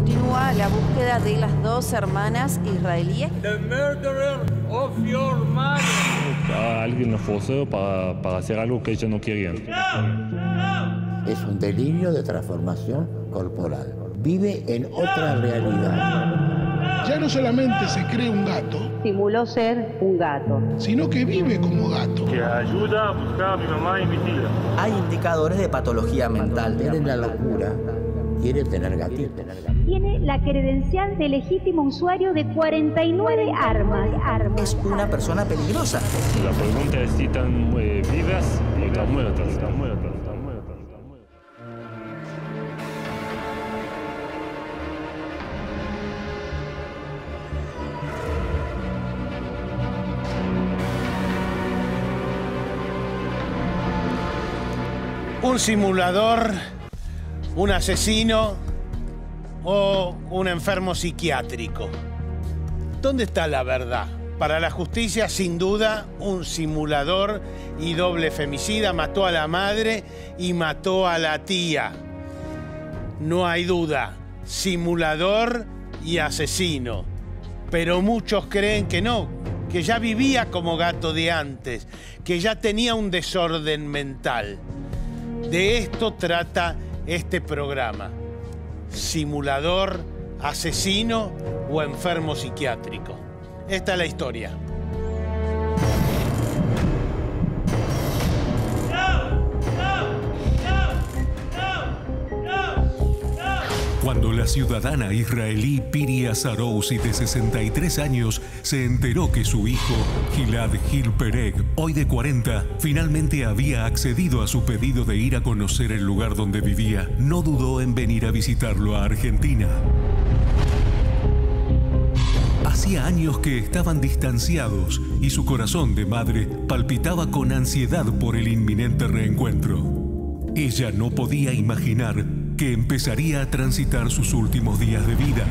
Continúa la búsqueda de las dos hermanas israelíes. The murderer of your mother. Alguien los forzó para hacer algo que ellos no querían. Es un delirio de transformación corporal. Vive en otra realidad. Ya no solamente se cree un gato, simuló ser un gato, sino que vive como gato. Que ayuda a buscar a mi mamá y mi tía. Hay indicadores de patología mental. Tiene la locura, quiere tener gatito. Tiene la credencial de legítimo usuario de 49 armas. Es una persona peligrosa. La pregunta es si están vivas o están muertas. Un simulador, un asesino o un enfermo psiquiátrico. ¿Dónde está la verdad? Para la justicia, sin duda, un simulador y doble femicida mató a la madre y mató a la tía. No hay duda, simulador y asesino. Pero muchos creen que no, que ya vivía como gato de antes, que ya tenía un desorden mental. De esto trata este programa. Simulador, asesino o enfermo psiquiátrico. Esta es la historia. Cuando la ciudadana israelí Piri Sarousi, de 63 años, se enteró que su hijo, Gilad Gil Pereg, hoy de 40, finalmente había accedido a su pedido de ir a conocer el lugar donde vivía, no dudó en venir a visitarlo a Argentina. Hacía años que estaban distanciados y su corazón de madre palpitaba con ansiedad por el inminente reencuentro. Ella no podía imaginar que empezaría a transitar sus últimos días de vida.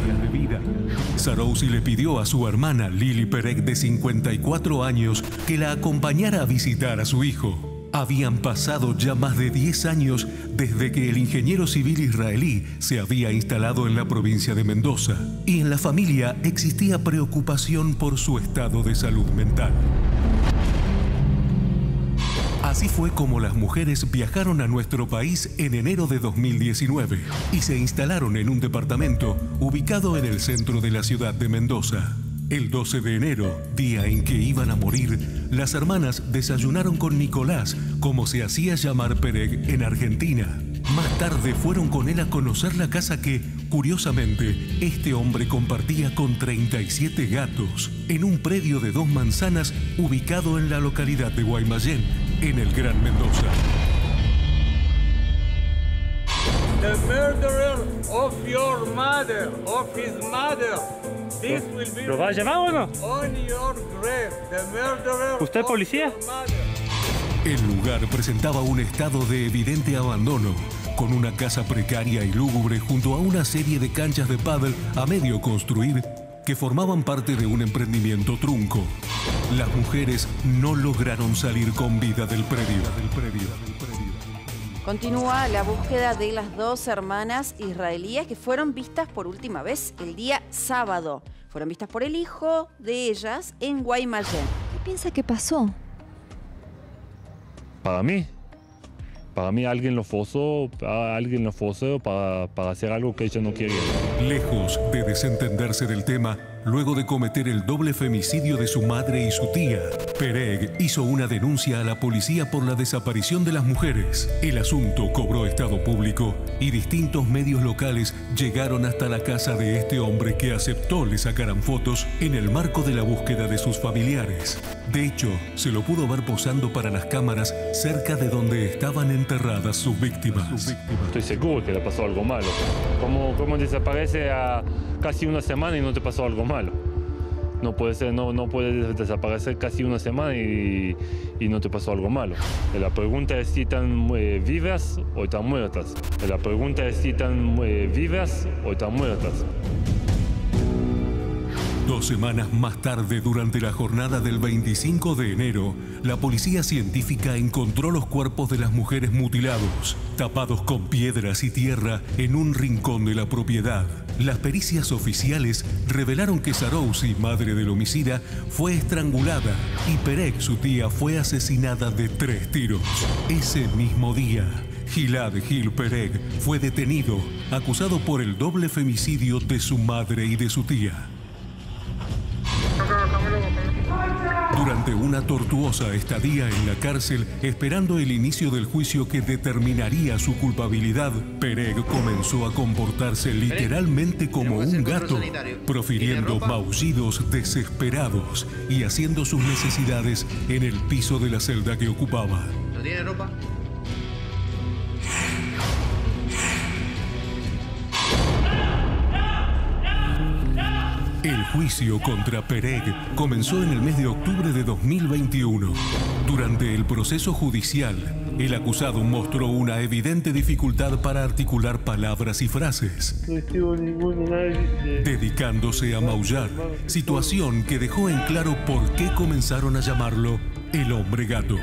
Sarousi le pidió a su hermana Lili Pereg, de 54 años, que la acompañara a visitar a su hijo. Habían pasado ya más de 10 años desde que el ingeniero civil israelí se había instalado en la provincia de Mendoza, y en la familia existía preocupación por su estado de salud mental. Así fue como las mujeres viajaron a nuestro país en enero de 2019 y se instalaron en un departamento ubicado en el centro de la ciudad de Mendoza. El 12 de enero, día en que iban a morir, las hermanas desayunaron con Nicolás, como se hacía llamar Pereg en Argentina. Más tarde fueron con él a conocer la casa que, curiosamente, este hombre compartía con 37 gatos, en un predio de 2 manzanas ubicado en la localidad de Guaymallén, en el Gran Mendoza. The murderer of your mother, of his mother. This will be ¿Lo va a llamar o no? on your grave. The murderer. ¿Usted es policía? El lugar presentaba un estado de evidente abandono, con una casa precaria y lúgubre junto a una serie de canchas de pádel a medio construir que formaban parte de un emprendimiento trunco. Las mujeres no lograron salir con vida del predio. Continúa la búsqueda de las dos hermanas israelíes que fueron vistas por última vez el día sábado. Fueron vistas por el hijo de ellas en Guaymallén. ¿Qué piensa que pasó? Para mí alguien lo forzó para hacer algo que ellos no querían. Lejos de desentenderse del tema, luego de cometer el doble femicidio de su madre y su tía, Pereg hizo una denuncia a la policía por la desaparición de las mujeres. El asunto cobró estado público y distintos medios locales llegaron hasta la casa de este hombre, que aceptó le sacaran fotos en el marco de la búsqueda de sus familiares. De hecho, se lo pudo ver posando para las cámaras cerca de donde estaban enterradas sus víctimas. Estoy seguro que le pasó algo malo. ¿Cómo desaparece a casi una semana y no te pasó algo malo? No puede ser, no puede desaparecer casi una semana y no te pasó algo malo. La pregunta es si están vivas o están muertas. La pregunta es si están vivas o están muertas. 2 semanas más tarde, durante la jornada del 25 de enero, la policía científica encontró los cuerpos de las mujeres mutilados, tapados con piedras y tierra en un rincón de la propiedad. Las pericias oficiales revelaron que Sarouzi, madre del homicida, fue estrangulada y Pereg, su tía, fue asesinada de 3 tiros. Ese mismo día, Gilad Gil Pereg fue detenido, acusado por el doble femicidio de su madre y de su tía. Durante una tortuosa estadía en la cárcel, esperando el inicio del juicio que determinaría su culpabilidad, Pereg comenzó a comportarse literalmente como un gato, profiriendo maullidos desesperados y haciendo sus necesidades en el piso de la celda que ocupaba. ¿No tiene ropa? El juicio contra Pereg comenzó en el mes de octubre de 2021. Durante el proceso judicial, el acusado mostró una evidente dificultad para articular palabras y frases, dedicándose a maullar, situación que dejó en claro por qué comenzaron a llamarlo el hombre gato.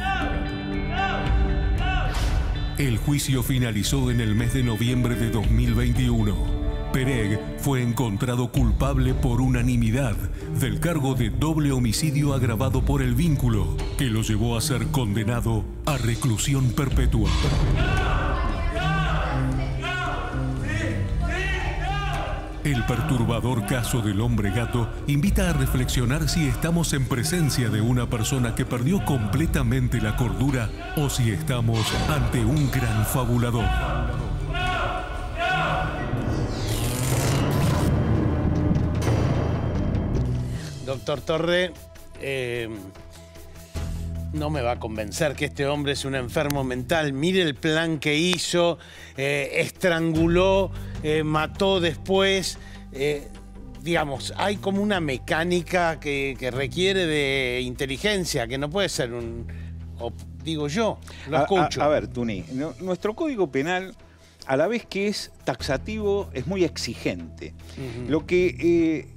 El juicio finalizó en el mes de noviembre de 2021. Pereg fue encontrado culpable por unanimidad del cargo de doble homicidio agravado por el vínculo, que lo llevó a ser condenado a reclusión perpetua. El perturbador caso del hombre gato invita a reflexionar si estamos en presencia de una persona que perdió completamente la cordura o si estamos ante un gran fabulador. Doctor Torre, no me va a convencer que este hombre es un enfermo mental. Mire el plan que hizo, estranguló, mató después. Digamos, hay como una mecánica que requiere de inteligencia, que no puede ser un... digo yo, lo escucho. A ver, Tuni, nuestro Código Penal, a la vez que es taxativo, es muy exigente. Lo que...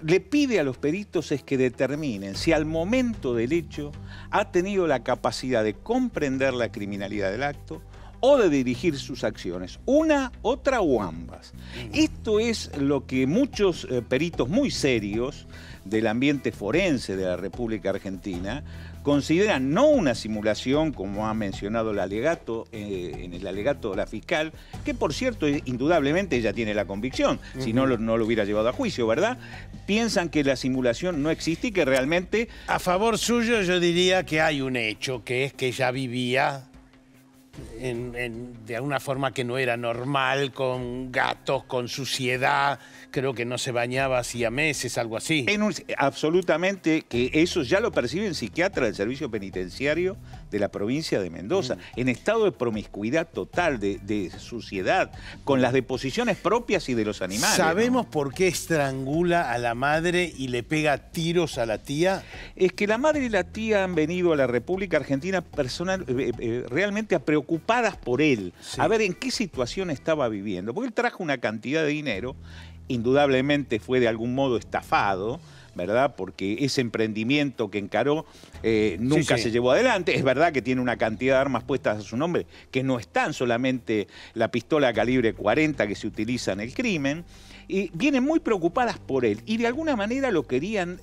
le pide a los peritos es que determinen si al momento del hecho ha tenido la capacidad de comprender la criminalidad del acto o de dirigir sus acciones, una, otra o ambas. Esto es lo que muchos peritos muy serios del ambiente forense de la República Argentina consideran no una simulación, como ha mencionado el alegato, en el alegato de la fiscal, que por cierto, indudablemente ella tiene la convicción, si no, no lo hubiera llevado a juicio, ¿verdad? Piensan que la simulación no existe y que realmente... A favor suyo yo diría que hay un hecho, que es que ella vivía de una forma que no era normal, con gatos, con suciedad, creo que no se bañaba hacía meses, algo así. Absolutamente, que eso ya lo perciben psiquiatras del servicio penitenciario de la provincia de Mendoza, en estado de promiscuidad total, de suciedad, con las deposiciones propias y de los animales. ¿Sabemos por qué estrangula a la madre y le pega tiros a la tía? Es que la madre y la tía han venido a la República Argentina realmente preocupadas por él, a ver en qué situación estaba viviendo, porque él trajo una cantidad de dinero, indudablemente fue de algún modo estafado, ¿verdad? Porque ese emprendimiento que encaró nunca se llevó adelante. Es verdad que tiene una cantidad de armas puestas a su nombre, que no están solamente la pistola calibre 40 que se utiliza en el crimen, y vienen muy preocupadas por él, y de alguna manera lo querían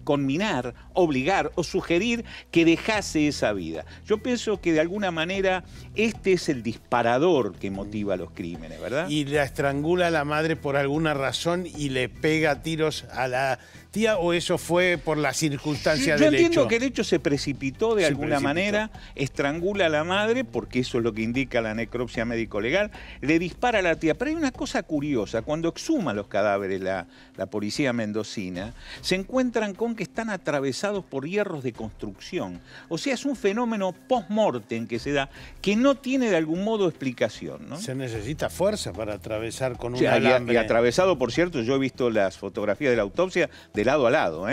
conminar, obligar o sugerir que dejase esa vida. Yo pienso que de alguna manera este es el disparador que motiva los crímenes, ¿verdad? Y la estrangula a la madre por alguna razón y le pega tiros a la tía, ¿o eso fue por la circunstancia del hecho? Yo entiendo que el hecho se precipitó de alguna manera, estrangula a la madre, porque eso es lo que indica la necropsia médico-legal, le dispara a la tía. Pero hay una cosa curiosa, cuando exhuma los cadáveres la policía mendocina, se encuentran con que están atravesados por hierros de construcción. O sea, es un fenómeno post-mortem que se da, que no tiene de algún modo explicación, ¿no? Se necesita fuerza para atravesar con un alambre. Y atravesado, por cierto, yo he visto las fotografías de la autopsia de lado a lado,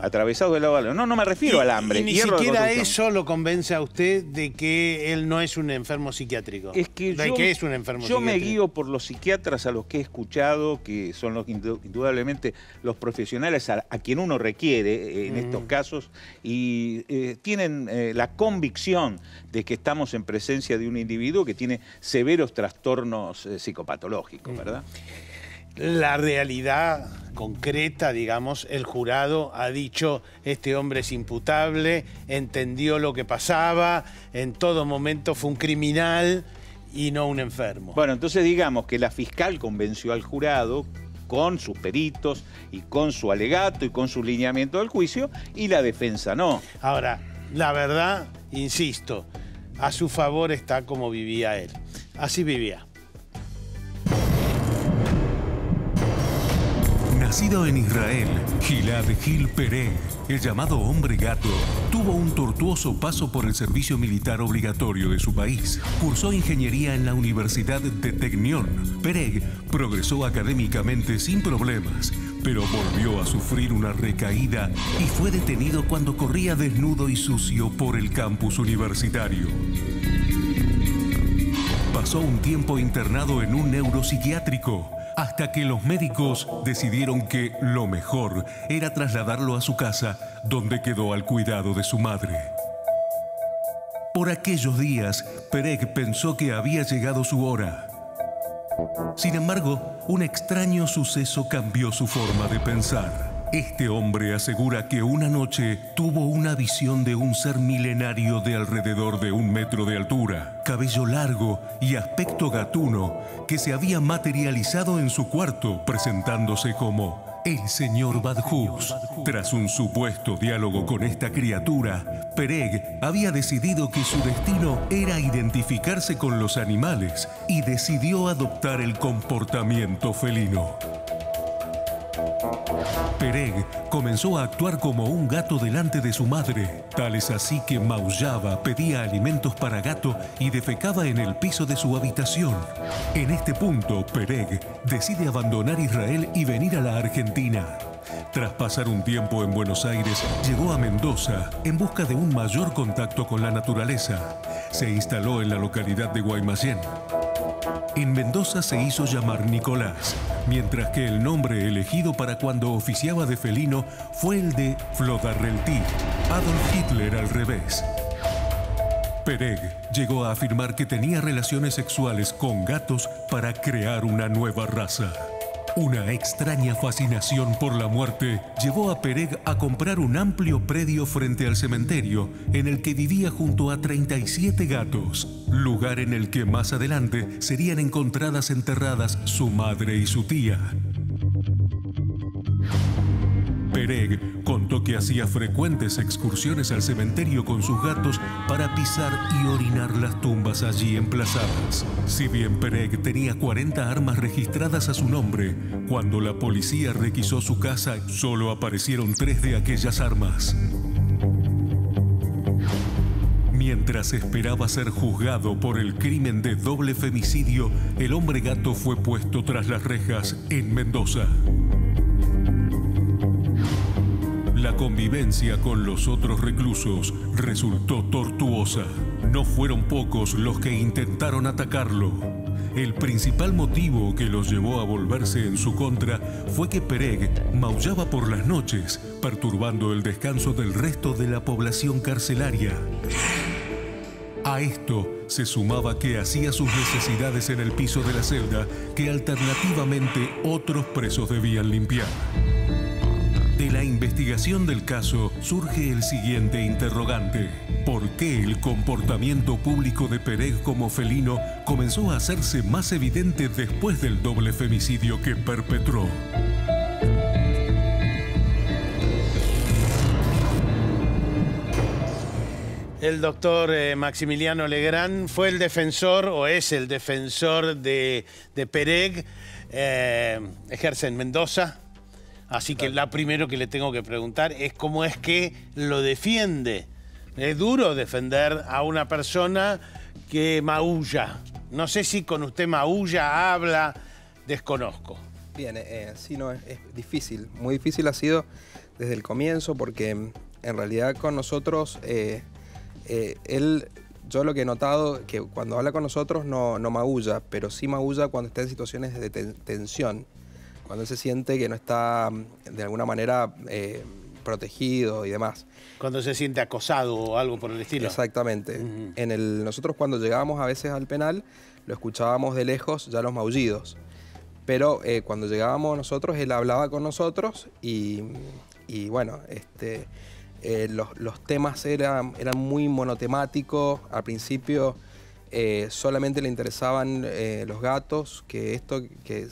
atravesado de lado a lado. No me refiero al alambre. Y ni siquiera eso lo convence a usted de que él no es un enfermo psiquiátrico. Es que es un enfermo yo psiquiátrico. me guío por los psiquiatras a los que he escuchado, que son indudablemente los profesionales a quien uno requiere en estos casos, y tienen la convicción de que estamos en presencia de un individuo que tiene severos trastornos psicopatológicos, ¿verdad? La realidad concreta, digamos, el jurado ha dicho, este hombre es imputable, entendió lo que pasaba, en todo momento fue un criminal y no un enfermo. Bueno, entonces digamos que la fiscal convenció al jurado con sus peritos y con su alegato y con su lineamiento del juicio, y la defensa no. Ahora, la verdad, insisto, a su favor está como vivía él. Así vivía. Nacido en Israel, Gilad Gil Pereg, el llamado hombre gato, tuvo un tortuoso paso por el servicio militar obligatorio de su país. Cursó ingeniería en la Universidad de Technion. Pereg progresó académicamente sin problemas, pero volvió a sufrir una recaída y fue detenido cuando corría desnudo y sucio por el campus universitario. Pasó un tiempo internado en un neuropsiquiátrico, hasta que los médicos decidieron que lo mejor era trasladarlo a su casa, donde quedó al cuidado de su madre. Por aquellos días, Pereg pensó que había llegado su hora. Sin embargo, un extraño suceso cambió su forma de pensar. Este hombre asegura que una noche tuvo una visión de un ser milenario de alrededor de 1 metro de altura, cabello largo y aspecto gatuno, que se había materializado en su cuarto presentándose como el señor Badhus. Tras un supuesto diálogo con esta criatura, Pereg había decidido que su destino era identificarse con los animales y decidió adoptar el comportamiento felino. Pereg comenzó a actuar como un gato delante de su madre. Tal es así que maullaba, pedía alimentos para gato y defecaba en el piso de su habitación. En este punto, Pereg decide abandonar Israel y venir a la Argentina. Tras pasar un tiempo en Buenos Aires, llegó a Mendoza en busca de un mayor contacto con la naturaleza. Se instaló en la localidad de Guaymallén. En Mendoza se hizo llamar Nicolás, mientras que el nombre elegido para cuando oficiaba de felino fue el de Flodarreltí, Adolf Hitler al revés. Pereg llegó a afirmar que tenía relaciones sexuales con gatos para crear una nueva raza. Una extraña fascinación por la muerte llevó a Pereg a comprar un amplio predio frente al cementerio en el que vivía junto a 37 gatos, lugar en el que más adelante serían encontradas enterradas su madre y su tía. Pereg contó que hacía frecuentes excursiones al cementerio con sus gatos para pisar y orinar las tumbas allí emplazadas. Si bien Pereg tenía 40 armas registradas a su nombre, cuando la policía requisó su casa, solo aparecieron 3 de aquellas armas. Mientras esperaba ser juzgado por el crimen de doble femicidio, el hombre gato fue puesto tras las rejas en Mendoza. La convivencia con los otros reclusos resultó tortuosa. No fueron pocos los que intentaron atacarlo. El principal motivo que los llevó a volverse en su contra fue que Pereg maullaba por las noches, perturbando el descanso del resto de la población carcelaria. A esto se sumaba que hacía sus necesidades en el piso de la celda que alternativamente otros presos debían limpiar. De la investigación del caso surge el siguiente interrogante. ¿Por qué el comportamiento público de Pereg como felino comenzó a hacerse más evidente después del doble femicidio que perpetró? El doctor Maximiliano Legrand fue el defensor, o es el defensor de Pereg, ejerce en Mendoza. Así que lo primero que le tengo que preguntar es cómo es que lo defiende. Es duro defender a una persona que maulla. No sé si con usted maulla, habla, desconozco. Bien, sí, no, es difícil. Muy difícil ha sido desde el comienzo porque en realidad con nosotros, yo lo que he notado que cuando habla con nosotros no maulla, pero sí maulla cuando está en situaciones de tensión. Cuando él se siente que no está de alguna manera protegido y demás. Cuando se siente acosado o algo por el estilo. Exactamente. Nosotros cuando llegábamos a veces al penal, lo escuchábamos de lejos ya los maullidos. Pero cuando llegábamos nosotros, él hablaba con nosotros y bueno, los temas eran muy monotemáticos. Al principio solamente le interesaban los gatos, que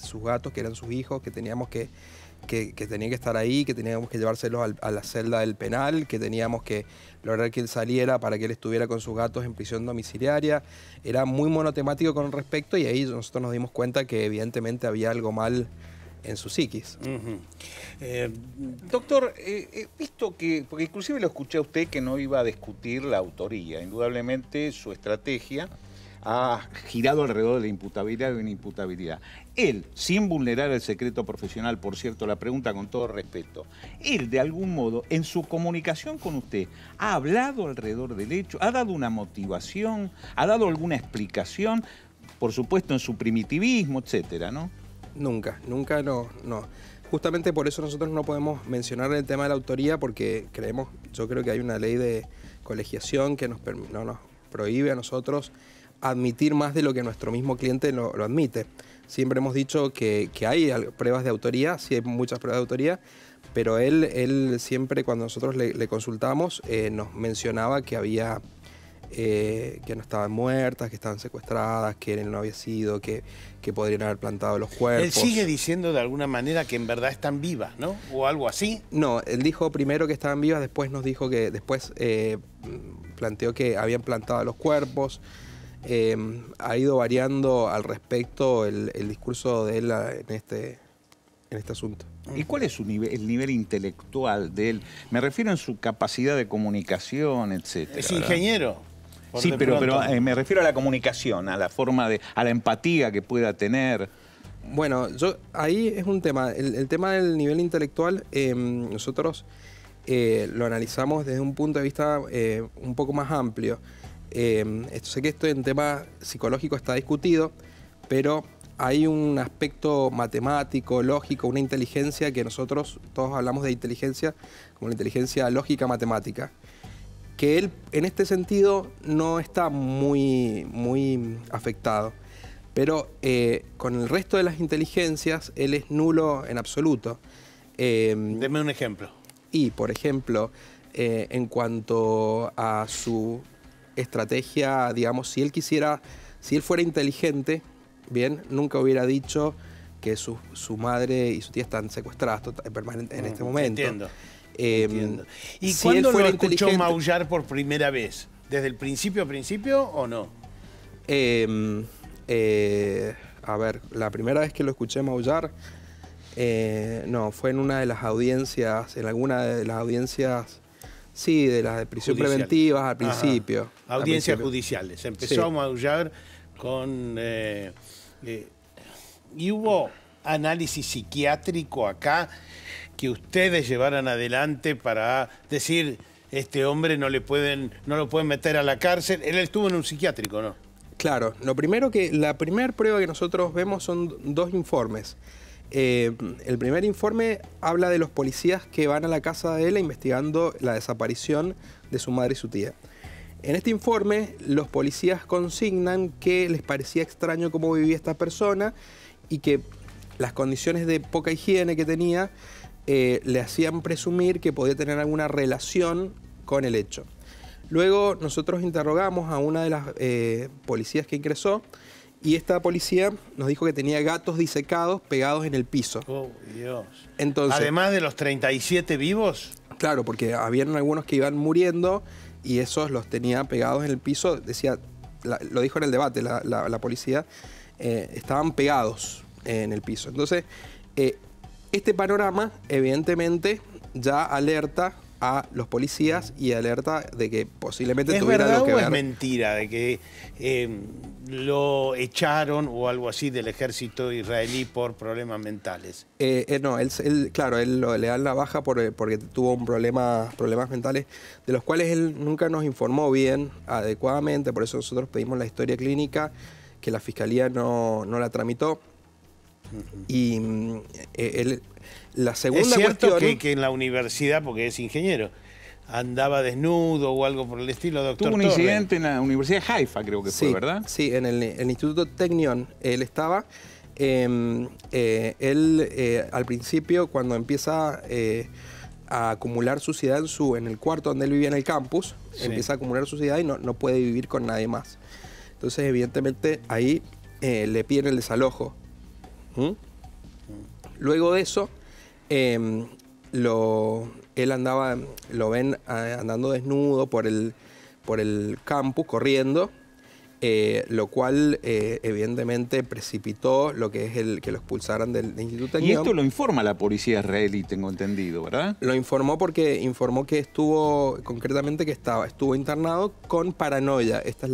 sus gatos, que eran sus hijos, que teníamos que tenían que estar ahí, que teníamos que llevárselos a la celda del penal, que teníamos que lograr que él saliera para que él estuviera con sus gatos en prisión domiciliaria. Era muy monotemático con respecto y ahí nosotros nos dimos cuenta que evidentemente había algo mal en su psiquis. Doctor, visto que, porque inclusive lo escuché a usted que no iba a discutir la autoría, indudablemente su estrategia ha girado alrededor de la imputabilidad o inimputabilidad. Él, sin vulnerar el secreto profesional, por cierto, la pregunta con todo respeto, él de algún modo, en su comunicación con usted, ¿ha hablado alrededor del hecho? ¿Ha dado una motivación? ¿Ha dado alguna explicación? Por supuesto, en su primitivismo, etcétera, ¿no? Nunca no. Justamente por eso nosotros no podemos mencionar el tema de la autoría, porque yo creo que hay una ley de colegiación que no nos prohíbe a nosotros admitir más de lo que nuestro mismo cliente lo admite. Siempre hemos dicho que hay pruebas de autoría, sí hay muchas pruebas de autoría, pero él siempre cuando nosotros le consultamos nos mencionaba que había que no estaban muertas, que estaban secuestradas, que él no había sido, que podrían haber plantado los cuerpos. Él sigue diciendo de alguna manera que en verdad están vivas, ¿no? O algo así. No, él dijo primero que estaban vivas, después nos dijo que planteó que habían plantado los cuerpos. Ha ido variando al respecto el discurso de él en este asunto. ¿Y cuál es el nivel intelectual de él? Me refiero en su capacidad de comunicación, etcétera. Es ingeniero. Sí, pero me refiero a la comunicación, a la forma a la empatía que pueda tener. Bueno, ahí es un tema. El tema del nivel intelectual, nosotros lo analizamos desde un punto de vista un poco más amplio. Sé que esto en tema psicológico está discutido, pero hay un aspecto matemático, lógico, una inteligencia que nosotros todos hablamos de inteligencia como la inteligencia lógica matemática, que él en este sentido no está muy afectado, pero con el resto de las inteligencias él es nulo en absoluto. Deme un ejemplo. Y, por ejemplo, en cuanto a su estrategia, digamos, si él fuera inteligente, bien, nunca hubiera dicho que su madre y su tía están secuestradas en este momento. Entiendo. ¿Y cuándo lo escuchó maullar por primera vez? ¿Desde el principio o no? A ver, la primera vez que lo escuché maullar, no, fue en una de las audiencias, en alguna de las audiencias. Sí, de las de prisión preventivas al principio. Audiencias judiciales. Empezó a maullar con... ¿Y hubo análisis psiquiátrico acá que ustedes llevaran adelante para decir, este hombre no lo pueden meter a la cárcel? Él estuvo en un psiquiátrico, ¿no? Claro. La primera prueba que nosotros vemos son dos informes. El primer informe habla de los policías que van a la casa de él investigando la desaparición de su madre y su tía. En este informe, los policías consignan que les parecía extraño cómo vivía esta persona y que las condiciones de poca higiene que tenía le hacían presumir que podía tener alguna relación con el hecho. Luego nosotros interrogamos a una de las policías que ingresó y esta policía nos dijo que tenía gatos disecados pegados en el piso. ¡Oh, Dios! Entonces, ¿además de los 37 vivos? Claro, porque habían algunos que iban muriendo y esos los tenía pegados en el piso. Decía, lo dijo en el debate la policía, estaban pegados en el piso. Entonces, este panorama evidentemente ya alerta a los policías y alerta de que posiblemente tuviera algo que ver. ¿Es mentira de que lo echaron o algo así del ejército israelí por problemas mentales? No, claro, le dan la baja porque tuvo problemas mentales, de los cuales él nunca nos informó bien, adecuadamente, por eso nosotros pedimos la historia clínica, que la fiscalía no la tramitó. Y la segunda es cierto cuestión... que en la universidad, porque es ingeniero, andaba desnudo o algo por el estilo, doctor Tuvo un Torre. incidente en la Universidad de Haifa, creo que fue, ¿verdad? Sí, en el Instituto Technion él estaba. Al principio, cuando empieza a acumular suciedad en el cuarto donde él vivía en el campus, empieza a acumular suciedad y no puede vivir con nadie más. Entonces, evidentemente, ahí le piden el desalojo. Luego de eso, lo ven andando desnudo por el campus, corriendo, lo cual evidentemente precipitó lo que es que lo expulsaran del Instituto Technion. Y esto lo informa la policía israelí, tengo entendido, ¿verdad? Lo informó porque informó que estuvo internado con paranoia. Esta es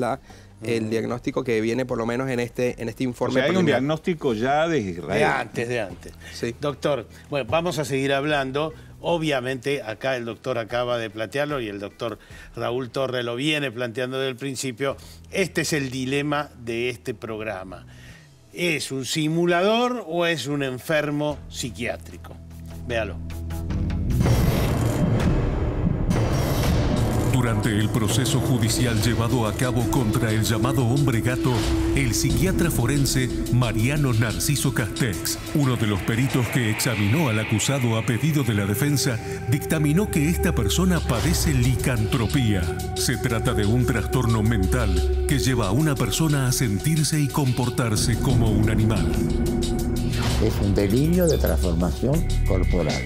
el diagnóstico que viene por lo menos en este informe. O sea, hay un diagnóstico ya de Israel. De antes. Sí. Doctor, bueno, vamos a seguir hablando. Obviamente, acá el doctor acaba de plantearlo y el doctor Raúl Torre lo viene planteando desde el principio. Este es el dilema de este programa. ¿Es un simulador o es un enfermo psiquiátrico? Véalo. Durante el proceso judicial llevado a cabo contra el llamado hombre gato, el psiquiatra forense Mariano Narciso Castex, uno de los peritos que examinó al acusado a pedido de la defensa, dictaminó que esta persona padece licantropía. Se trata de un trastorno mental que lleva a una persona a sentirse y comportarse como un animal. Es un delirio de transformación corporal.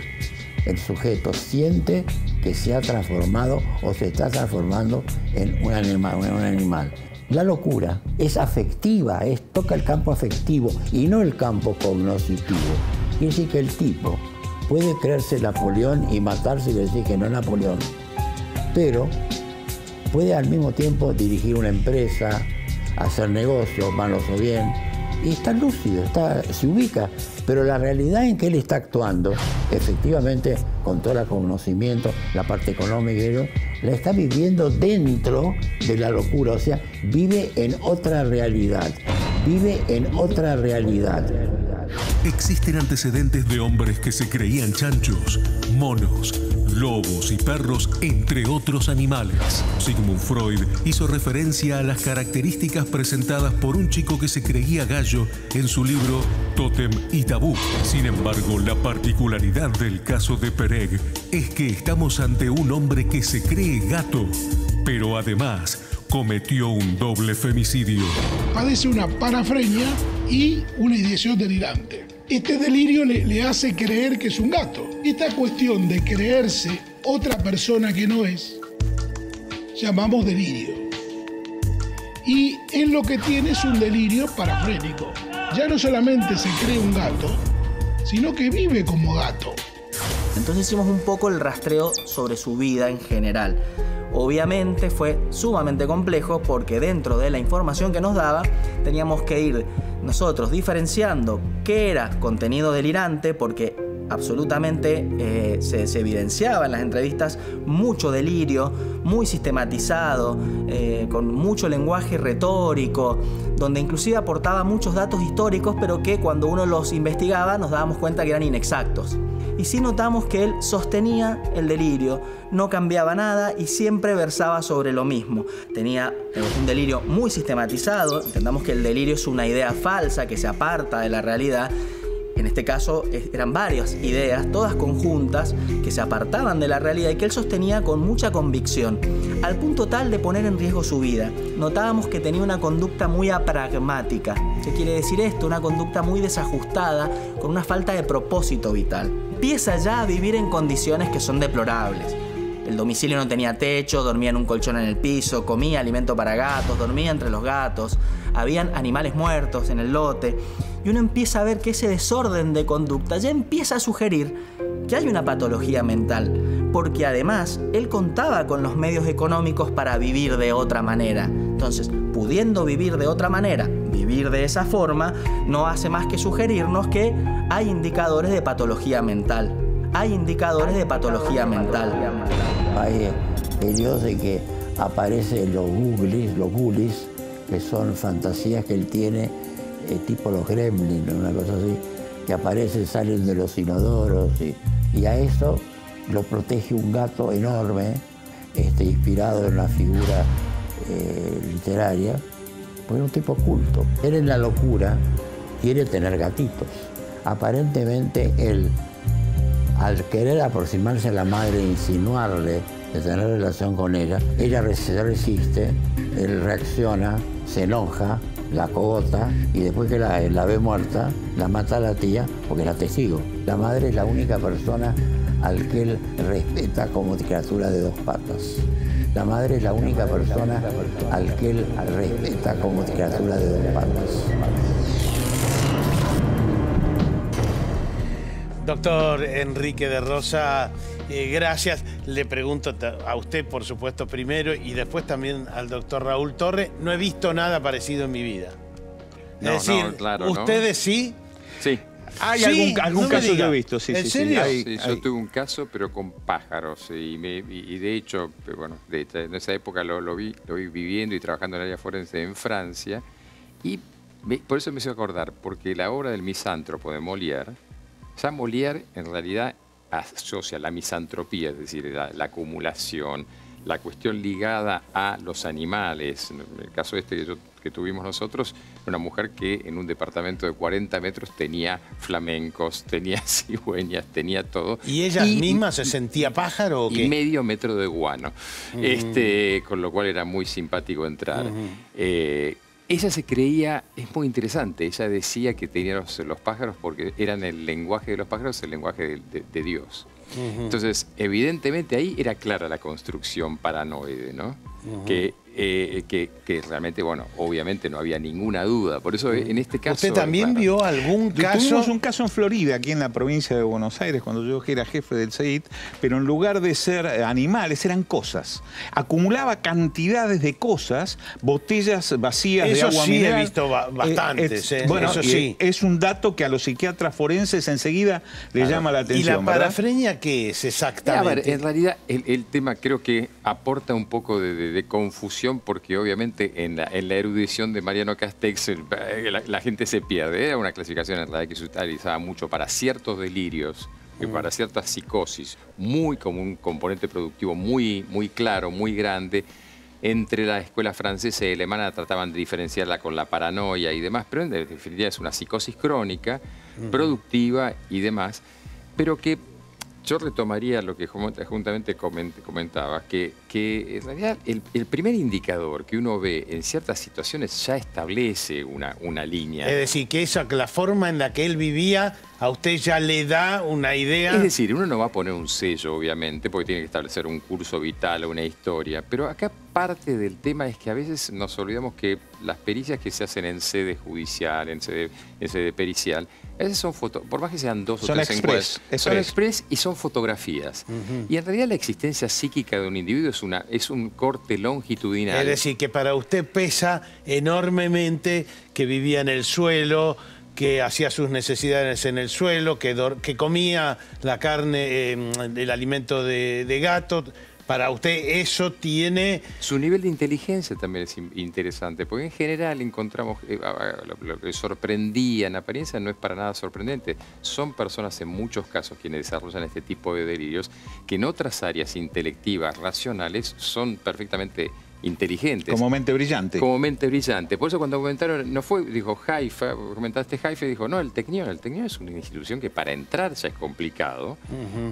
El sujeto siente que se ha transformado o se está transformando en un animal. La locura es afectiva, toca el campo afectivo y no el campo cognoscitivo. Quiere decir que el tipo puede creerse Napoleón y matarse y decir que no es Napoleón, pero puede al mismo tiempo dirigir una empresa, hacer negocios, malos o bien, y está lúcido, se ubica, pero la realidad en que él está actuando, efectivamente, con todo el conocimiento, la parte económica, la está viviendo dentro de la locura, o sea, vive en otra realidad, Existen antecedentes de hombres que se creían chanchos, monos, lobos y perros, entre otros animales. Sigmund Freud hizo referencia a las características presentadas por un chico que se creía gallo en su libro Tótem y Tabú. Sin embargo, la particularidad del caso de Pereg es que estamos ante un hombre que se cree gato, pero además cometió un doble femicidio. Padece una parafrenia y una ideación delirante. Este delirio le hace creer que es un gato. Esta cuestión de creerse otra persona que no es, llamamos delirio. Y él lo que tiene es un delirio parafrénico. Ya no solamente se cree un gato, sino que vive como gato. Entonces hicimos un poco el rastreo sobre su vida en general. Obviamente fue sumamente complejo porque dentro de la información que nos daba teníamos que ir nosotros diferenciando qué era contenido delirante, porque absolutamente se evidenciaba en las entrevistas mucho delirio, muy sistematizado, con mucho lenguaje retórico, donde inclusive aportaba muchos datos históricos, pero que cuando uno los investigaba nos dábamos cuenta que eran inexactos. Y sí notamos que él sostenía el delirio, no cambiaba nada y siempre versaba sobre lo mismo. Tenía un delirio muy sistematizado, entendamos que el delirio es una idea falsa que se aparta de la realidad. En este caso eran varias ideas, todas conjuntas, que se apartaban de la realidad y que él sostenía con mucha convicción, al punto tal de poner en riesgo su vida. Notábamos que tenía una conducta muy apragmática. ¿Qué quiere decir esto? Una conducta muy desajustada, con una falta de propósito vital. Empieza ya a vivir en condiciones que son deplorables. El domicilio no tenía techo, dormía en un colchón en el piso, comía alimento para gatos, dormía entre los gatos, habían animales muertos en el lote. Y uno empieza a ver que ese desorden de conducta ya empieza a sugerir que hay una patología mental, porque además él contaba con los medios económicos para vivir de otra manera. Entonces, pudiendo vivir de otra manera, vivir de esa forma, no hace más que sugerirnos que hay indicadores de patología mental. Hay indicadores de patología mental. Hay periodos en que aparecen los ghoulies, que son fantasías que él tiene, tipo los gremlins, una cosa así, que aparecen, salen de los inodoros, y a eso lo protege un gato enorme, inspirado en una figura literaria, porque es un tipo culto. Él en la locura quiere tener gatitos. Aparentemente él, al querer aproximarse a la madre e insinuarle de tener relación con ella se resiste, él reacciona, se enoja, la cogota y después que la ve muerta, la mata a la tía porque es la testigo. La madre es la única persona al que él respeta como criatura de dos patas. La madre es la única persona al que él respeta como criatura de dos patas. Doctor Enrique de Rosa, gracias. Le pregunto a usted, por supuesto, primero, y después también al doctor Raúl Torre. No he visto nada parecido en mi vida. No, es decir, no, claro, ¿ustedes sí? Sí. ¿Hay algún caso que he visto? Sí, ¿En sí, serio? Sí, yo tuve un caso, pero con pájaros. Y de hecho, bueno, en esa época lo vi viviendo y trabajando en el área forense en Francia. Y por eso me hizo acordar, porque la obra del misántropo de Molière, ya Molière en realidad asocia la misantropía, es decir, la acumulación, la cuestión ligada a los animales. En el caso que tuvimos nosotros, una mujer que en un departamento de 40 metros tenía flamencos, tenía cigüeñas, tenía todo. ¿Y ella misma se sentía pájaro o qué? Y medio metro de guano, con lo cual era muy simpático entrar. Ella se creía, es muy interesante, ella decía que tenía los pájaros porque eran el lenguaje de los pájaros, el lenguaje de Dios. Entonces, evidentemente ahí era clara la construcción paranoide, ¿no? Que realmente, bueno, obviamente no había ninguna duda. Por eso en este caso... ¿Usted también vio algún caso? Tuvimos un caso en Florida, aquí en la provincia de Buenos Aires, cuando yo era jefe del CEIT, pero en lugar de ser animales, eran cosas. Acumulaba cantidades de cosas, botellas vacías de agua mineral. Eso sí he visto bastantes. Bueno, eso sí. Es un dato que a los psiquiatras forenses enseguida les llama la atención. ¿Y la parafrenia qué es exactamente? A ver, en realidad el tema creo que aporta un poco de confusión, porque obviamente en la erudición de Mariano Castex la gente se pierde. Era una clasificación en realidad que se utilizaba mucho para ciertos delirios, para ciertas psicosis, como un componente productivo muy, muy claro, muy grande. Entre la escuela francesa y alemana trataban de diferenciarla con la paranoia y demás, pero en definitiva es una psicosis crónica, productiva y demás, pero que yo retomaría lo que juntamente comentaba, que en realidad el primer indicador que uno ve en ciertas situaciones ya establece una línea. Es decir, que la forma en la que él vivía a usted ya le da una idea. Es decir, uno no va a poner un sello, obviamente, porque tiene que establecer un curso vital o una historia, pero acá parte del tema es que a veces nos olvidamos que las pericias que se hacen en sede judicial, en sede pericial, a veces son por más que sean 2 o 3 encuestas, son express y son fotografías. Y en realidad la existencia psíquica de un individuo es un corte longitudinal. Es decir, que para usted pesa enormemente que vivía en el suelo, que hacía sus necesidades en el suelo, que comía la carne, el alimento de gato. Para usted eso tiene... Su nivel de inteligencia también es interesante, porque en general encontramos lo que sorprendía en apariencia no es para nada sorprendente. Son personas en muchos casos quienes desarrollan este tipo de delirios que en otras áreas intelectivas, racionales, son perfectamente inteligentes. Como mente brillante. Como mente brillante. Por eso cuando comentaron, dijo Haifa, comentaste Haifa, dijo, no, el Technion es una institución que para entrar ya es complicado.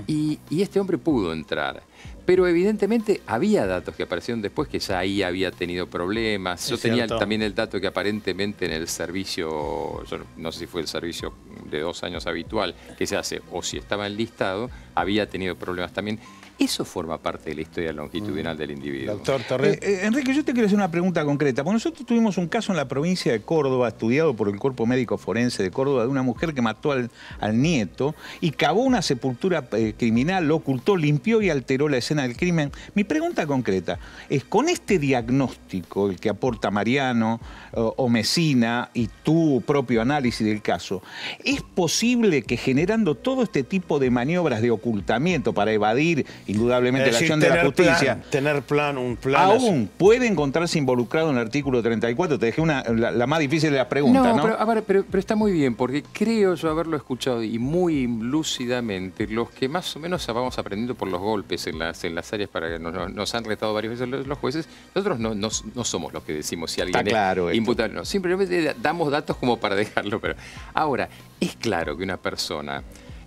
Y este hombre pudo entrar. Pero evidentemente había datos que aparecieron después que ya ahí había tenido problemas. Yo tenía también el dato que aparentemente en el servicio, yo no sé si fue el servicio de 2 años habitual que se hace, o si estaba enlistado, había tenido problemas también. Eso forma parte de la historia longitudinal del individuo. Doctor Torre. Enrique, yo te quiero hacer una pregunta concreta. Porque nosotros tuvimos un caso en la provincia de Córdoba, estudiado por el Cuerpo Médico Forense de Córdoba, de una mujer que mató al nieto y cavó una sepultura criminal, lo ocultó, limpió y alteró la escena del crimen. Mi pregunta concreta es, con este diagnóstico, el que aporta Mariano o Messina y tu propio análisis del caso, ¿es posible que generando todo este tipo de maniobras de ocultamiento para evadir indudablemente la acción de la justicia. Tener un plan. Aún puede encontrarse involucrado en el artículo 34. Te dejé la más difícil de las preguntas, ¿no? Pero está muy bien, porque creo yo haberlo escuchado y muy lúcidamente, los que más o menos vamos aprendiendo por los golpes en las áreas para que nos han retado varias veces los jueces, nosotros no somos los que decimos si alguien es imputable. No, simplemente damos datos como para dejarlo. Pero ahora, es claro que una persona,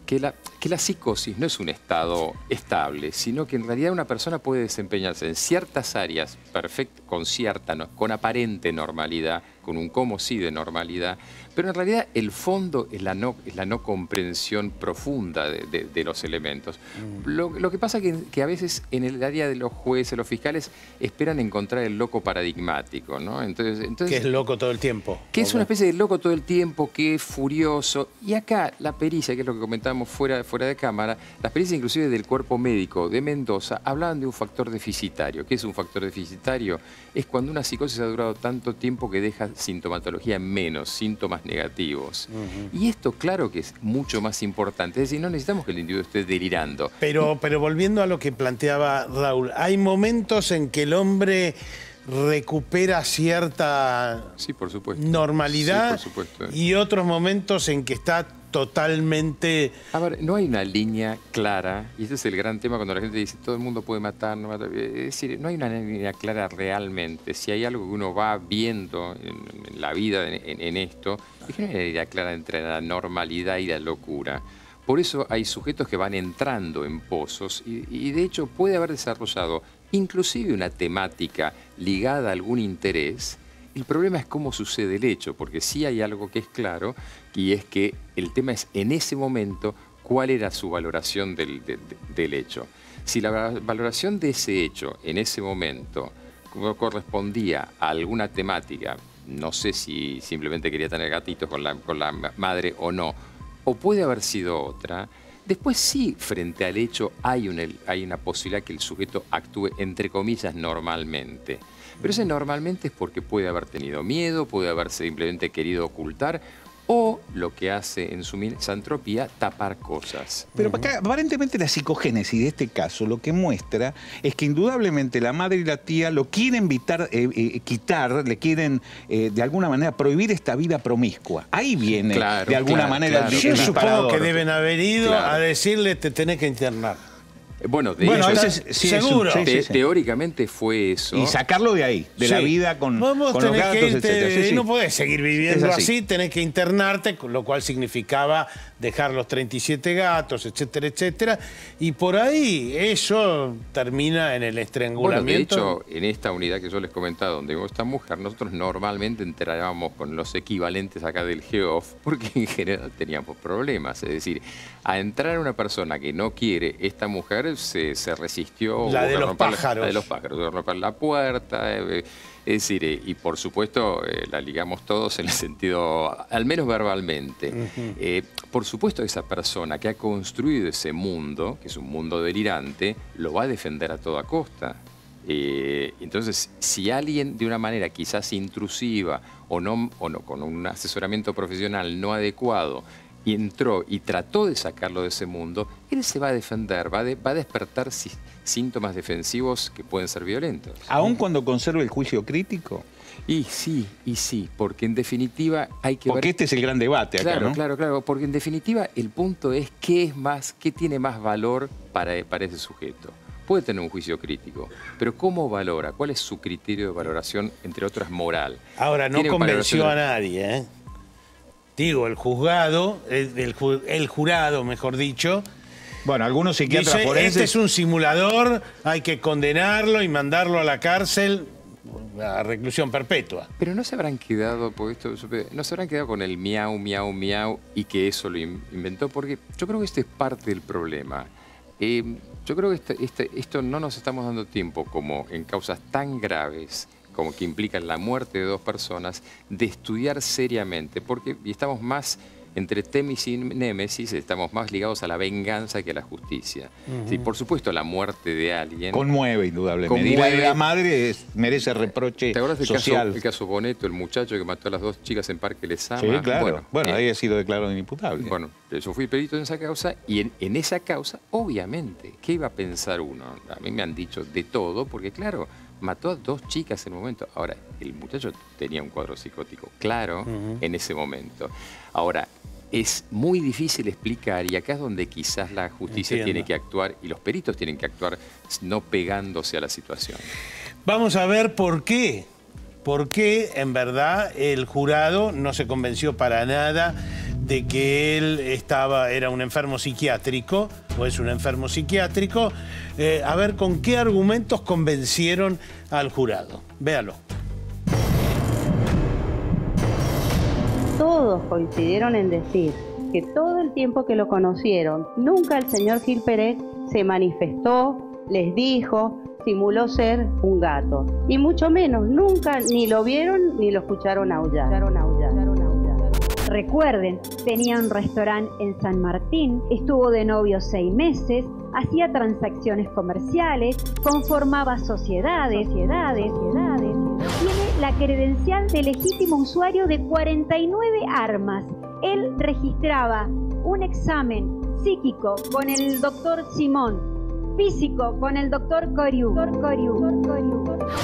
que la psicosis no es un estado estable, sino que en realidad una persona puede desempeñarse en ciertas áreas con aparente normalidad, con un como sí de normalidad, pero en realidad el fondo es la no comprensión profunda de los elementos. Lo que pasa es que a veces en el área de los jueces, los fiscales, esperan encontrar el loco paradigmático, ¿no? Entonces, que es loco todo el tiempo. Que es una especie de loco todo el tiempo, que es furioso. Y acá la pericia, que es lo que comentábamos fuera de cámara, las pericias inclusive del cuerpo médico de Mendoza hablaban de un factor deficitario. ¿Qué es un factor deficitario? Es cuando una psicosis ha durado tanto tiempo que deja sintomatología menos, síntomas negativos. Y esto claro que es mucho más importante. Es decir, no necesitamos que el individuo esté delirando. Pero volviendo a lo que planteaba Raúl, hay momentos en que el hombre recupera cierta normalidad, sí, por supuesto. Y otros momentos en que está totalmente... A ver, no hay una línea clara, y ese es el gran tema cuando la gente dice todo el mundo puede matar, no matar. Es decir, no hay una línea clara realmente. Si hay algo que uno va viendo en la vida, en esto, es que no hay una línea clara entre la normalidad y la locura. Por eso hay sujetos que van entrando en pozos y de hecho puede haber desarrollado inclusive una temática ligada a algún interés. El problema es cómo sucede el hecho, porque sí hay algo que es claro, y es que el tema es en ese momento cuál era su valoración del hecho. Si la valoración de ese hecho en ese momento correspondía a alguna temática, no sé si simplemente quería tener gatitos con la madre o no, o puede haber sido otra. Después sí, frente al hecho, hay una posibilidad que el sujeto actúe, entre comillas, normalmente. Pero ese normalmente es porque puede haber tenido miedo, puede haber simplemente querido ocultar, o lo que hace en su misantropía, tapar cosas. Pero acá, aparentemente la psicogénesis de este caso lo que muestra es que indudablemente la madre y la tía lo quieren quitar, le quieren de alguna manera prohibir esta vida promiscua. Ahí viene de alguna manera el Yo supongo que deben haber ido a decirle te tenés que internar. Bueno, de hecho, seguro. Teóricamente fue eso. Y sacarlo de ahí, de la vida con los gatos, etc. No podés seguir viviendo así, tenés que internarte, lo cual significaba dejar los 37 gatos, etcétera, etcétera. Y por ahí eso termina en el estrangulamiento. Bueno, de hecho, en esta unidad que yo les comentaba, donde vimos esta mujer, nosotros normalmente entrábamos con los equivalentes acá del GEOF, porque en general teníamos problemas. Es decir, a entrar una persona que no quiere, esta mujer se resistió. La de los pájaros. La de los pájaros, de romper la puerta. Es decir, y por supuesto la ligamos todos en el sentido, al menos verbalmente. Por supuesto, esa persona que ha construido ese mundo, que es un mundo delirante, lo va a defender a toda costa. Entonces, si alguien de una manera quizás intrusiva o no con un asesoramiento profesional no adecuado y entró y trató de sacarlo de ese mundo, él se va a defender, va a despertar síntomas defensivos que pueden ser violentos. ¿Aún cuando conserve el juicio crítico? Y sí, porque en definitiva hay que ver... Porque este es el gran debate acá, ¿no? Claro, porque en definitiva el punto es qué tiene más valor para ese sujeto. Puede tener un juicio crítico, pero ¿cómo valora? ¿Cuál es su criterio de valoración, entre otras, moral? Ahora, no convenció a nadie, ¿eh? Digo, el juzgado, el jurado, mejor dicho... Bueno, algunos psiquiatras dice, forenses... este es un simulador, hay que condenarlo y mandarlo a la cárcel a reclusión perpetua. Pero no se habrán quedado, no se habrán quedado con el miau, miau, miau y que eso lo inventó, porque yo creo que este es parte del problema. Yo creo que esto no nos estamos dando tiempo, como en causas tan graves como que implican la muerte de dos personas, de estudiar seriamente, porque estamos más entre Temis y Némesis estamos más ligados a la venganza que a la justicia. Sí, por supuesto, la muerte de alguien... Conmueve, indudablemente. Y la madre merece reproche social. El caso Boneto, el muchacho que mató a las 2 chicas en Parque Lezama? Sí, claro. Bueno, ahí ha sido declarado inimputable. Bueno, yo fui perito en esa causa y en esa causa, obviamente, ¿qué iba a pensar uno? A mí me han dicho de todo, porque claro, mató a 2 chicas en el momento. Ahora, el muchacho tenía un cuadro psicótico claro en ese momento. Ahora, es muy difícil explicar, y acá es donde quizás la justicia tiene que actuar y los peritos tienen que actuar no pegándose a la situación. Vamos a ver por qué. ¿Por qué, en verdad, el jurado no se convenció para nada de que él era un enfermo psiquiátrico, o es un enfermo psiquiátrico? A ver con qué argumentos convencieron al jurado. Véalo. Todos coincidieron en decir que todo el tiempo que lo conocieron, nunca el señor Gil Pérez se manifestó, les dijo, simuló ser un gato. Y mucho menos, nunca ni lo vieron ni lo escucharon aullar. Recuerden, tenía un restaurante en San Martín, estuvo de novio 6 meses, hacía transacciones comerciales, conformaba sociedades. Tiene la credencial de legítimo usuario de 49 armas. Él registraba un examen psíquico con el doctor Simón, físico con el doctor Coriú.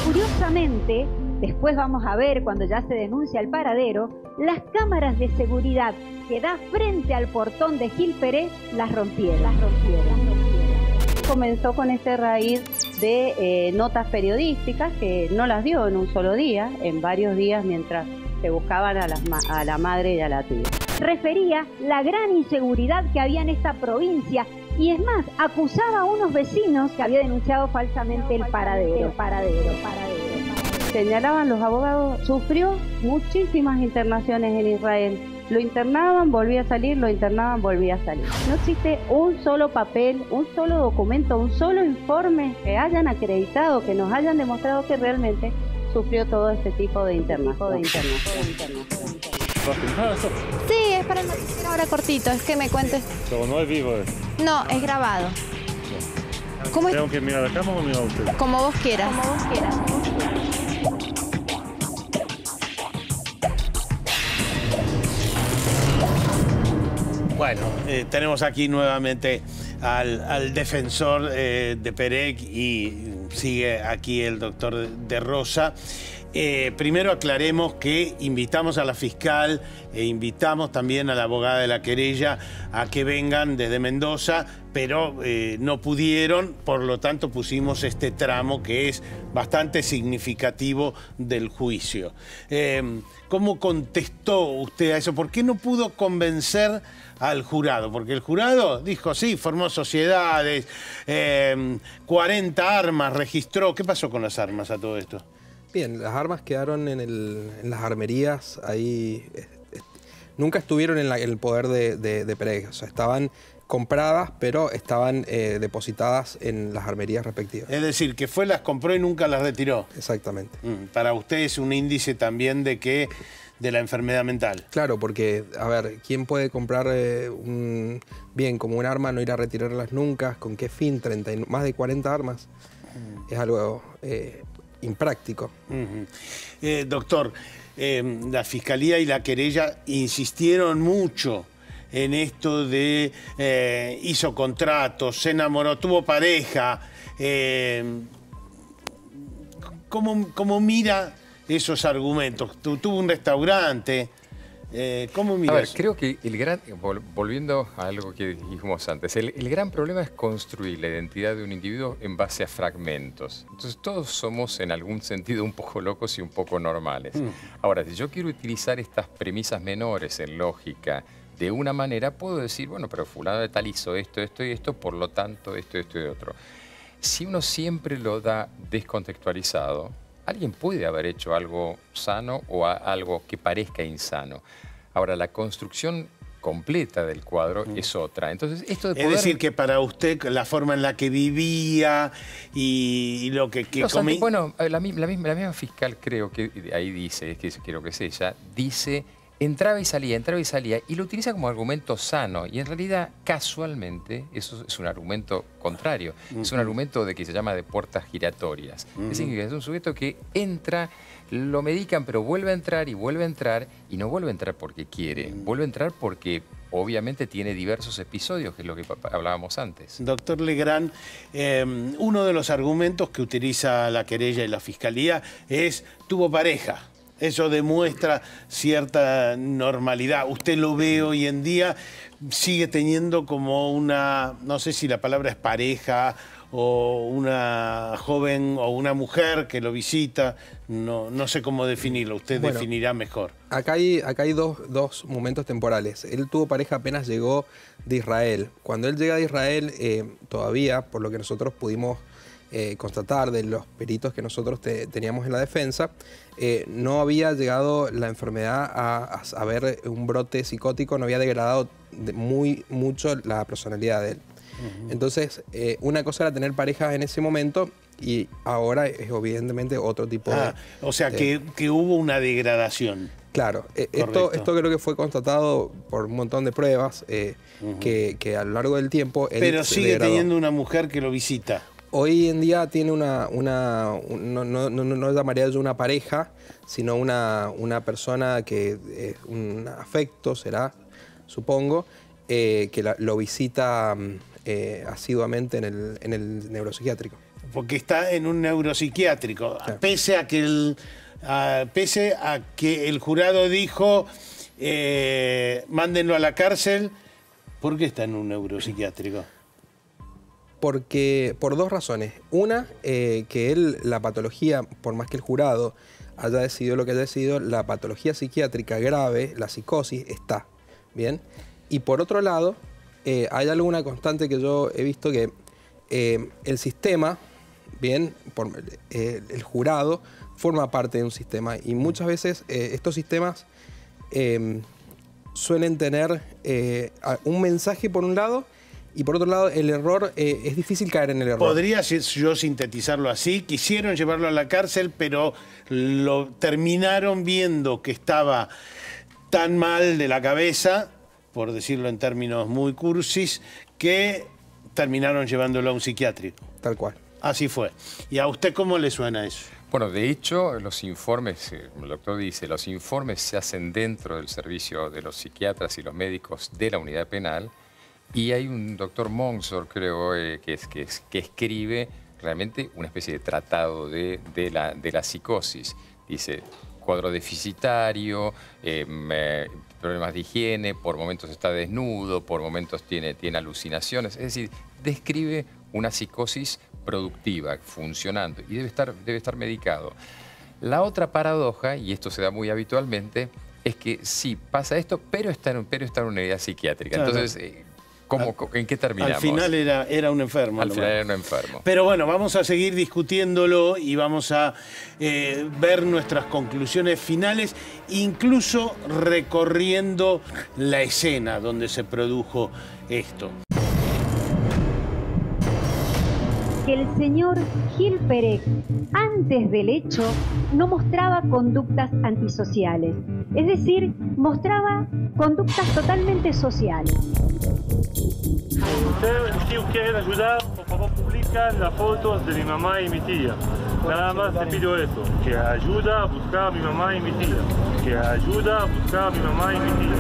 Curiosamente, después vamos a ver cuando ya se denuncia el paradero, las cámaras de seguridad que da frente al portón de Gil Pérez las rompieron. Comenzó con ese raíz de notas periodísticas que no las dio en un solo día, en varios días mientras se buscaban a la madre y a la tía. Refería la gran inseguridad que había en esta provincia y es más, acusaba a unos vecinos que había denunciado falsamente el paradero. Señalaban los abogados, sufrió muchísimas internaciones en Israel. Lo internaban, volvía a salir, lo internaban, volvía a salir. No existe un solo papel, un solo documento, un solo informe que hayan acreditado, que nos hayan demostrado que realmente sufrió todo este tipo de internación. Sí, es para el noticiero ahora cortito, es que me cuentes. Pero no es vivo. No, es grabado. ¿Cómo ¿Tengo que mirar a la cámara o mirar a usted? Como vos quieras. Bueno, tenemos aquí nuevamente al defensor de Perec y sigue aquí el doctor de Rosa. Primero aclaremos que invitamos a la fiscal e invitamos también a la abogada de la querella a que vengan desde Mendoza, pero no pudieron, por lo tanto pusimos este tramo que es bastante significativo del juicio. ¿Cómo contestó usted a eso? ¿Por qué no pudo convencer al jurado? Porque el jurado dijo, sí, formó sociedades, 40 armas, registró. ¿Qué pasó con las armas a todo esto? Bien, las armas quedaron en las armerías, ahí nunca estuvieron en el poder de Perec, o sea, estaban compradas, pero estaban depositadas en las armerías respectivas. Es decir, que las compró y nunca las retiró. Exactamente. Para usted es un índice también de la enfermedad mental. Claro, porque, a ver, ¿quién puede comprar un bien como un arma, no ir a retirarlas nunca? ¿Con qué fin? Más de 40 armas. Es algo impráctico. Doctor, la Fiscalía y la querella insistieron mucho en esto de hizo contratos, se enamoró, tuvo pareja. ¿Cómo mira esos argumentos? Tuvo un restaurante. ¿Cómo mira eso? Creo que volviendo a algo que dijimos antes, el gran problema es construir la identidad de un individuo en base a fragmentos. Entonces todos somos en algún sentido un poco locos y un poco normales. Ahora, si yo quiero utilizar estas premisas menores en lógica de una manera, puedo decir, bueno, pero fulano de tal hizo esto, esto y esto, por lo tanto esto, esto y otro. Si uno siempre lo da descontextualizado, alguien puede haber hecho algo sano o algo que parezca insano. Ahora, la construcción completa del cuadro es otra. Entonces, esto de poder... Es decir, que para usted la forma en la que vivía y lo que comía... Bueno, la misma fiscal creo que ahí dice, creo que es ella, dice entraba y salía, y lo utiliza como argumento sano. Y en realidad, casualmente, eso es un argumento contrario. Es un argumento de que se llama de puertas giratorias. Es decir, que es un sujeto que entra, lo medican, pero vuelve a entrar, y no vuelve a entrar porque quiere. Vuelve a entrar porque obviamente tiene diversos episodios, que es lo que hablábamos antes. Doctor Legrand, uno de los argumentos que utiliza la querella y la fiscalía es tuvo pareja. Eso demuestra cierta normalidad. Usted lo ve hoy en día, sigue teniendo como una, no sé si la palabra es pareja, o una joven o una mujer que lo visita, no sé cómo definirlo, usted definirá mejor. Acá hay dos momentos temporales. Él tuvo pareja apenas llegó de Israel. Cuando él llega de Israel, todavía, por lo que nosotros pudimos constatar de los peritos que nosotros teníamos en la defensa, no había llegado la enfermedad a ver un brote psicótico, no había degradado mucho la personalidad de él. Entonces, una cosa era tener pareja en ese momento y ahora es evidentemente otro tipo de... O sea, que hubo una degradación. Claro, esto creo que fue constatado por un montón de pruebas que a lo largo del tiempo... Pero sigue teniendo una mujer que lo visita. Hoy en día tiene no llamaría yo una pareja, sino una persona que un afecto será, supongo, que lo visita asiduamente en el neuropsiquiátrico. Porque está en un neuropsiquiátrico, claro. Pese a que el jurado dijo mándenlo a la cárcel. ¿Por qué está en un neuropsiquiátrico? Porque por dos razones. Una, que la patología, por más que el jurado haya decidido lo que haya decidido, la patología psiquiátrica grave, la psicosis, está. ¿Bien? Y por otro lado, hay alguna constante que yo he visto que el sistema, bien, el jurado, forma parte de un sistema. Y muchas veces estos sistemas suelen tener un mensaje por un lado, y por otro lado, el error, es difícil caer en el error. ¿Podría yo sintetizarlo así? Quisieron llevarlo a la cárcel, pero lo terminaron viendo que estaba tan mal de la cabeza, por decirlo en términos muy cursis, que terminaron llevándolo a un psiquiátrico. Tal cual. Así fue. ¿Y a usted cómo le suena eso? Bueno, de hecho, los informes, como el doctor dice, los informes se hacen dentro del servicio de los psiquiatras y los médicos de la unidad penal. Y hay un doctor Monsor, creo, que escribe realmente una especie de tratado de la psicosis. Dice, cuadro deficitario, problemas de higiene, por momentos está desnudo, por momentos tiene alucinaciones. Es decir, describe una psicosis productiva, funcionando, y debe estar medicado. La otra paradoja, y esto se da muy habitualmente, es que sí, pasa esto, pero está en una unidad psiquiátrica. Claro. Entonces... ¿en qué terminamos? Al final era un enfermo. Al final era un enfermo. Pero bueno, vamos a seguir discutiéndolo y vamos a ver nuestras conclusiones finales, incluso recorriendo la escena donde se produjo esto. Que el señor Gil Perec, antes del hecho, no mostraba conductas antisociales. Es decir, mostraba conductas totalmente sociales. Si quieren ayudar, por favor publican las fotos de mi mamá y mi tía. Nada más te pido eso, que ayuda a buscar a mi mamá y mi tía. Que ayuda a buscar a mi mamá y mi tía.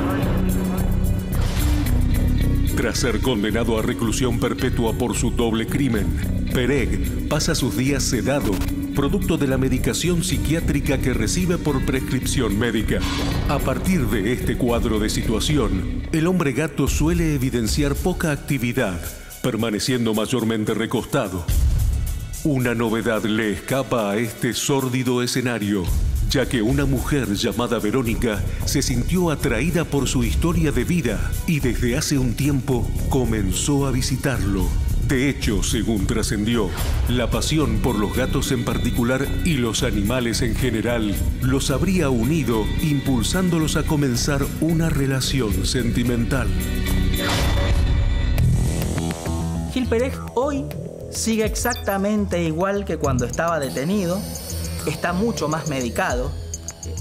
Tras ser condenado a reclusión perpetua por su doble crimen, Perec pasa sus días sedado, producto de la medicación psiquiátrica que recibe por prescripción médica. A partir de este cuadro de situación, el hombre gato suele evidenciar poca actividad, permaneciendo mayormente recostado. Una novedad le escapa a este sórdido escenario, ya que una mujer llamada Verónica se sintió atraída por su historia de vida y desde hace un tiempo comenzó a visitarlo. De hecho, según trascendió, la pasión por los gatos en particular y los animales en general los habría unido, impulsándolos a comenzar una relación sentimental. Gil Perec hoy sigue exactamente igual que cuando estaba detenido, está mucho más medicado,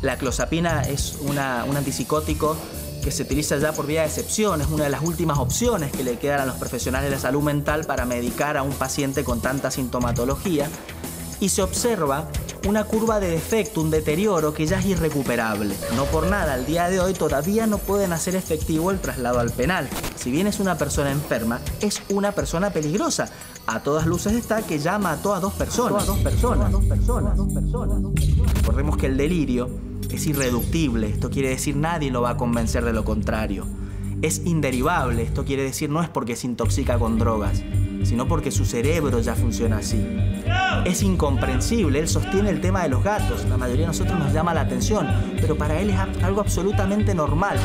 La clozapina es un antipsicótico que se utiliza ya por vía de excepción, es una de las últimas opciones que le quedan a los profesionales de la salud mental para medicar a un paciente con tanta sintomatología, y se observa una curva de defecto, un deterioro que ya es irrecuperable. No por nada, al día de hoy todavía no pueden hacer efectivo el traslado al penal. Si bien es una persona enferma, es una persona peligrosa. A todas luces está que ya mató a 2 personas. Recordemos que el delirio es irreductible, esto quiere decir nadie lo va a convencer de lo contrario. Es inderivable, esto quiere decir no es porque se intoxica con drogas, sino porque su cerebro ya funciona así. Es incomprensible, él sostiene el tema de los gatos, la mayoría de nosotros nos llama la atención, pero para él es algo absolutamente normal.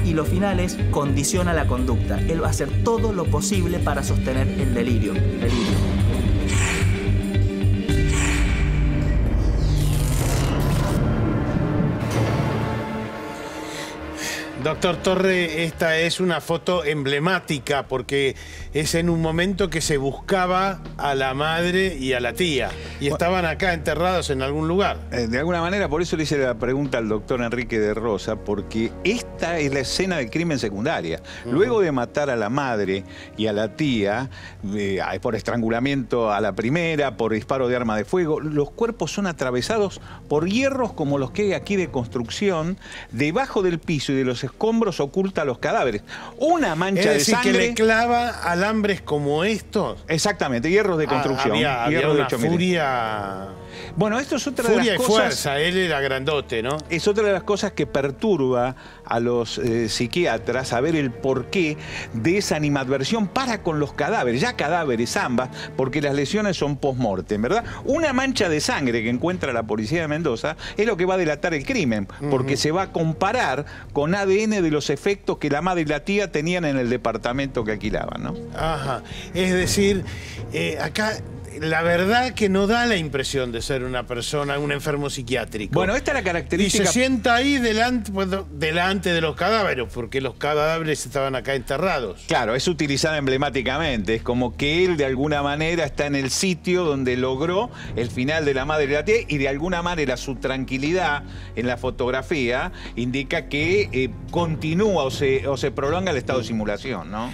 Y lo final es, condiciona la conducta. Él va a hacer todo lo posible para sostener el delirio. Doctor Torre, esta es una foto emblemática porque es en un momento que se buscaba a la madre y a la tía y estaban acá enterrados en algún lugar. De alguna manera, por eso le hice la pregunta al doctor Enrique de Rosa, porque esta es la escena del crimen secundaria. Luego de matar a la madre y a la tía, por estrangulamiento a la primera, por disparo de arma de fuego, los cuerpos son atravesados por hierros como los que hay aquí de construcción. Debajo del piso y de los escombros oculta los cadáveres. Una mancha de sangre. Que le clava alambres como estos. Exactamente, hierros de construcción. Había una furia. Bueno, esto es otra de las cosas. Furia y fuerza, él era grandote, ¿no? Es otra de las cosas que perturba a los psiquiatras, saber el porqué de esa animadversión para con los cadáveres, ya cadáveres ambas, porque las lesiones son post-mortem, ¿verdad? Una mancha de sangre que encuentra la policía de Mendoza es lo que va a delatar el crimen, porque se va a comparar con ADN de los efectos que la madre y la tía tenían en el departamento que alquilaban, ¿no? Ajá. Es decir, acá la verdad que no da la impresión de ser una persona, un enfermo psiquiátrico. Bueno, esta es la característica. Y se sienta ahí delante de los cadáveres, porque los cadáveres estaban acá enterrados. Claro, es utilizada emblemáticamente. Es como que él de alguna manera está en el sitio donde logró el final de la madre y la tía, y de alguna manera su tranquilidad en la fotografía indica que continúa o se prolonga el estado de simulación, ¿no?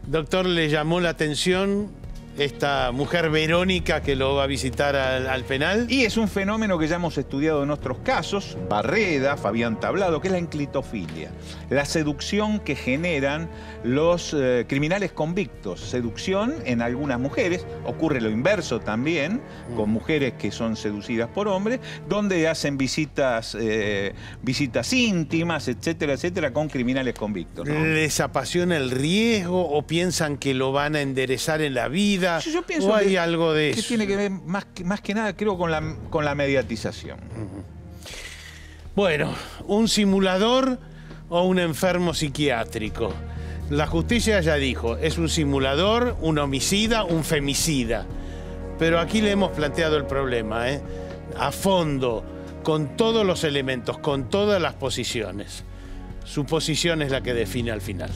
Doctor, ¿le llamó la atención esta mujer Verónica que lo va a visitar al penal? Y es un fenómeno que ya hemos estudiado en otros casos, Barreda, Fabián Tablado, que es la enclitofilia, la seducción que generan los criminales convictos. Seducción en algunas mujeres, ocurre lo inverso también, con mujeres que son seducidas por hombres, donde hacen visitas íntimas, etcétera, etcétera, con criminales convictos, ¿no? ¿Les apasiona el riesgo o piensan que lo van a enderezar en la vida? Yo pienso ¿O hay algo de eso? Que tiene que ver más que nada, creo, con la mediatización. Bueno, ¿un simulador o un enfermo psiquiátrico? La justicia ya dijo, es un simulador, un homicida, un femicida. Pero aquí le hemos planteado el problema, a fondo, con todos los elementos, con todas las posiciones. Su posición es la que define al final.